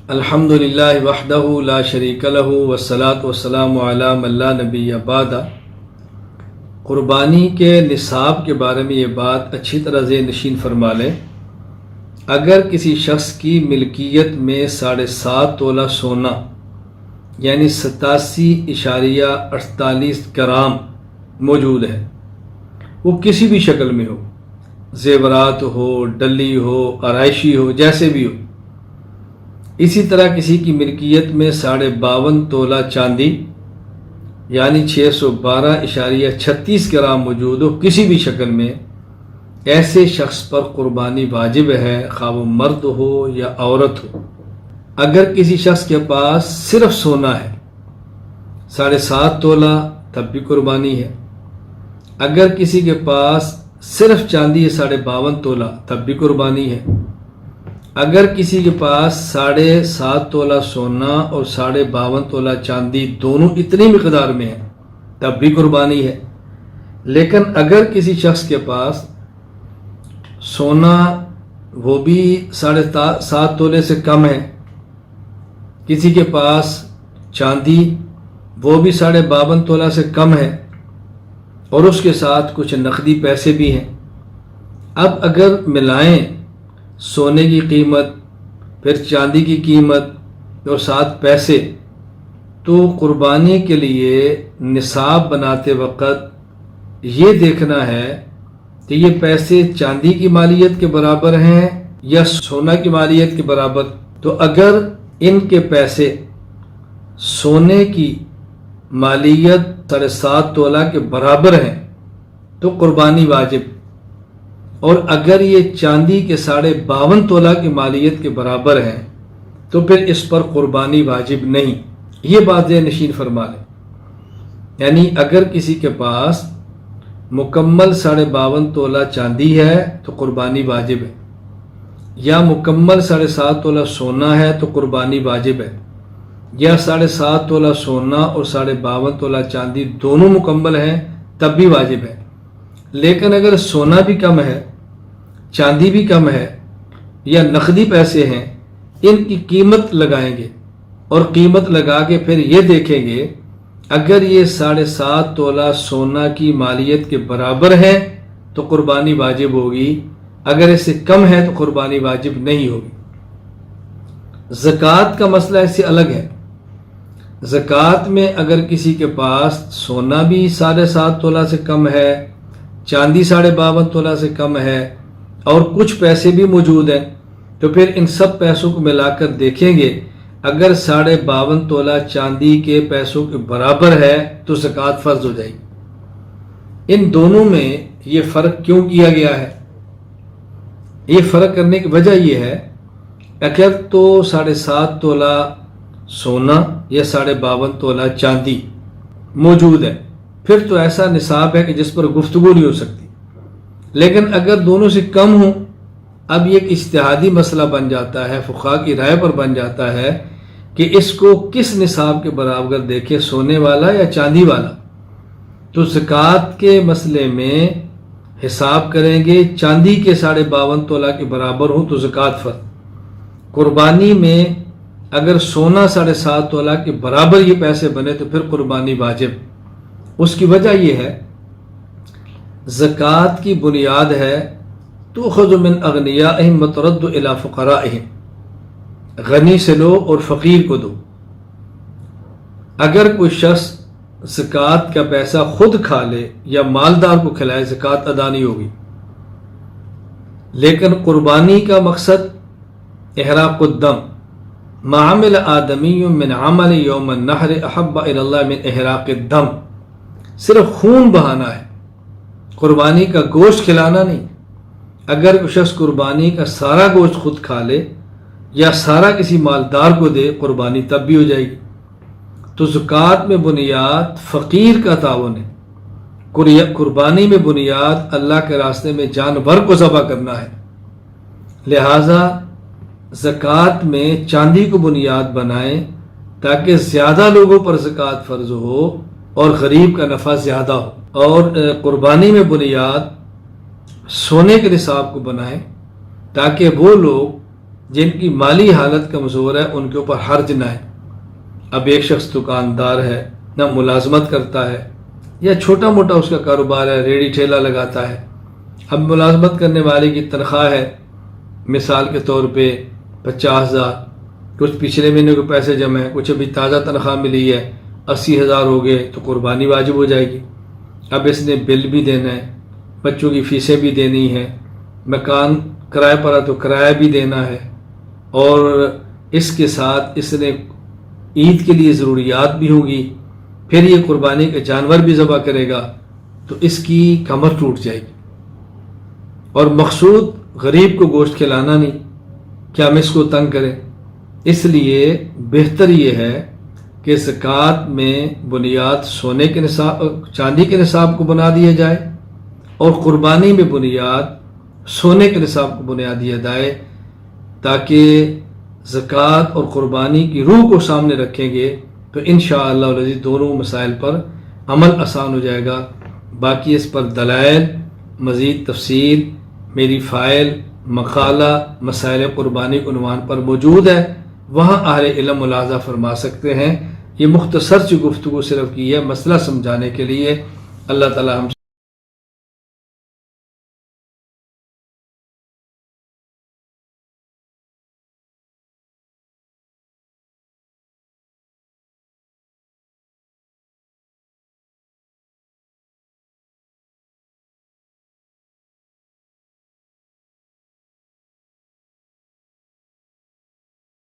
الحمدللہ وحدہ لا شریک لہ والصلاۃ والسلام علی من لا نبی بعد۔ قربانی کے نصاب کے بارے میں یہ بات اچھی طرح ذہن نشین فرما لیں۔ اگر کسی شخص کی ملکیت میں 7.5 تولہ سونا یعنی 87.48 گرام موجود ہے، وہ کسی بھی شکل میں ہو، زیورات ہو، ڈلی ہو، آرائشی ہو، جیسے بھی ہو۔ اسی طرح کسی کی ملکیت میں 52.5 تولہ چاندی یعنی 612.36 گرام موجود ہو کسی بھی شکل میں، ایسے شخص پر قربانی واجب ہے، خواہ وہ مرد ہو یا عورت ہو۔ اگر کسی شخص کے پاس صرف سونا ہے 7.5 تولہ تب بھی قربانی ہے۔ اگر کسی کے پاس صرف چاندی ہے 52.5 تولہ تب بھی قربانی ہے۔ اگر کسی کے پاس 7.5 تولہ سونا اور 52.5 تولہ چاندی دونوں اتنی مقدار میں ہیں تب بھی قربانی ہے۔ لیکن اگر کسی شخص کے پاس سونا وہ بھی 7.5 تولے سے کم ہے، کسی کے پاس چاندی وہ بھی 52.5 تولہ سے کم ہے اور اس کے ساتھ کچھ نقدی پیسے بھی ہیں، اب اگر ملائیں سونے کی قیمت پھر چاندی کی قیمت اور ساتھ پیسے، تو قربانی کے لیے نصاب بناتے وقت یہ دیکھنا ہے کہ یہ پیسے چاندی کی مالیت کے برابر ہیں یا سونا کی مالیت کے برابر۔ تو اگر ان کے پیسے سونے کی مالیت 7.5 تولہ کے برابر ہیں تو قربانی واجب، اور اگر یہ چاندی کے 52.5 تولہ کی مالیت کے برابر ہیں تو پھر اس پر قربانی واجب نہیں۔ یہ بات ذہن نشین فرما لیں۔ یعنی اگر کسی کے پاس مکمل 52.5 تولہ چاندی ہے تو قربانی واجب ہے، یا مکمل 7.5 تولہ سونا ہے تو قربانی واجب ہے، یا 7.5 تولہ سونا اور 52.5 تولہ چاندی دونوں مکمل ہیں تب بھی واجب ہے۔ لیکن اگر سونا بھی کم ہے، چاندی بھی کم ہے یا نقدی پیسے ہیں، ان کی قیمت لگائیں گے اور قیمت لگا کے پھر یہ دیکھیں گے اگر یہ 7.5 تولہ سونا کی مالیت کے برابر ہے تو قربانی واجب ہوگی، اگر اس سے کم ہے تو قربانی واجب نہیں ہوگی۔ زکوٰۃ کا مسئلہ اس سے الگ ہے۔ زکوٰۃ میں اگر کسی کے پاس سونا بھی 7.5 تولہ سے کم ہے، چاندی 52.5 تولہ سے کم ہے اور کچھ پیسے بھی موجود ہیں، تو پھر ان سب پیسوں کو ملا کر دیکھیں گے، اگر 52.5 تولہ چاندی کے پیسوں کے برابر ہے تو زکوٰۃ فرض ہو جائے گی۔ ان دونوں میں یہ فرق کیوں کیا گیا ہے؟ یہ فرق کرنے کی وجہ یہ ہے، اگر تو 7.5 تولہ سونا یا 52.5 تولہ چاندی موجود ہے پھر تو ایسا نصاب ہے کہ جس پر گفتگو نہیں ہو سکتی۔ لیکن اگر دونوں سے کم ہوں، اب یہ ایک اجتہادی مسئلہ بن جاتا ہے، فقہا کی رائے پر بن جاتا ہے کہ اس کو کس نصاب کے برابر دیکھے، سونے والا یا چاندی والا۔ تو زکوٰۃ کے مسئلے میں حساب کریں گے، چاندی کے 52.5 تولہ کے برابر ہوں تو زکوٰۃ فرض۔ قربانی میں اگر سونا 7.5 تولہ کے برابر یہ پیسے بنے تو پھر قربانی واجب۔ اس کی وجہ یہ ہے، زکوٰۃ کی بنیاد ہے تؤخذ من اغنیائہم وترد الی فقرائہم، غنی سے لو اور فقیر کو دو۔ اگر کوئی شخص زکوٰۃ کا پیسہ خود کھا لے یا مالدار کو کھلائے، زکوٰۃ ادا نہیں ہوگی۔ لیکن قربانی کا مقصد احراق الدم، ما عمل آدمی من عمل یوم النحر احب الی اللہ من احراق الدم، صرف خون بہانا ہے، قربانی کا گوشت کھلانا نہیں۔ اگر کوئی شخص قربانی کا سارا گوشت خود کھا لے یا سارا کسی مالدار کو دے، قربانی تب بھی ہو جائے گی۔ تو زکوٰۃ میں بنیاد فقیر کا تعاون ہے، قربانی میں بنیاد اللہ کے راستے میں جانور کو ذبح کرنا ہے۔ لہٰذا زکوٰۃ میں چاندی کو بنیاد بنائیں تاکہ زیادہ لوگوں پر زکوٰۃ فرض ہو اور غریب کا نفع زیادہ ہو، اور قربانی میں بنیاد سونے کے نصاب کو بنائیں تاکہ وہ لوگ جن کی مالی حالت کمزور ہے ان کے اوپر حرج نہ ہے۔ اب ایک شخص دکاندار ہے، نہ ملازمت کرتا ہے، یا چھوٹا موٹا اس کا کاروبار ہے، ریڑھی ٹھیلا لگاتا ہے۔ اب ملازمت کرنے والے کی تنخواہ ہے مثال کے طور پہ 50,000، کچھ پچھلے مہینے کے پیسے جمع ہیں، کچھ ابھی تازہ تنخواہ ملی ہے 80,000 ہو گئے، تو قربانی واجب ہو جائے گی۔ اب اس نے بل بھی دینا ہے، بچوں کی فیسیں بھی دینی ہے، مکان کرائے پر ہے تو کرایہ بھی دینا ہے، اور اس کے ساتھ اس نے عید کے لیے ضروریات بھی ہوں گی، پھر یہ قربانی کا جانور بھی ذبح کرے گا، تو اس کی کمر ٹوٹ جائے گی۔ اور مقصود غریب کو گوشت کھلانا نہیں کہ ہم اس کو تنگ کریں، اس لیے بہتر یہ ہے کہ زکوٰۃ میں بنیاد سونے کے نصاب، چاندی کے نصاب کو بنا دیا جائے، اور قربانی میں بنیاد سونے کے نصاب کو بنا دیا جائے، تاکہ زکوٰۃ اور قربانی کی روح کو سامنے رکھیں گے تو انشاءاللہ العزیز دونوں مسائل پر عمل آسان ہو جائے گا۔ باقی اس پر دلائل، مزید تفصیل میری فائل، مقالہ مسائل قربانی عنوان پر موجود ہے، وہاں اہل علم ملاحظہ فرما سکتے ہیں۔ یہ مختصر سی گفتگو صرف کی ہے مسئلہ سمجھانے کے لیے۔ اللہ تعالی ہم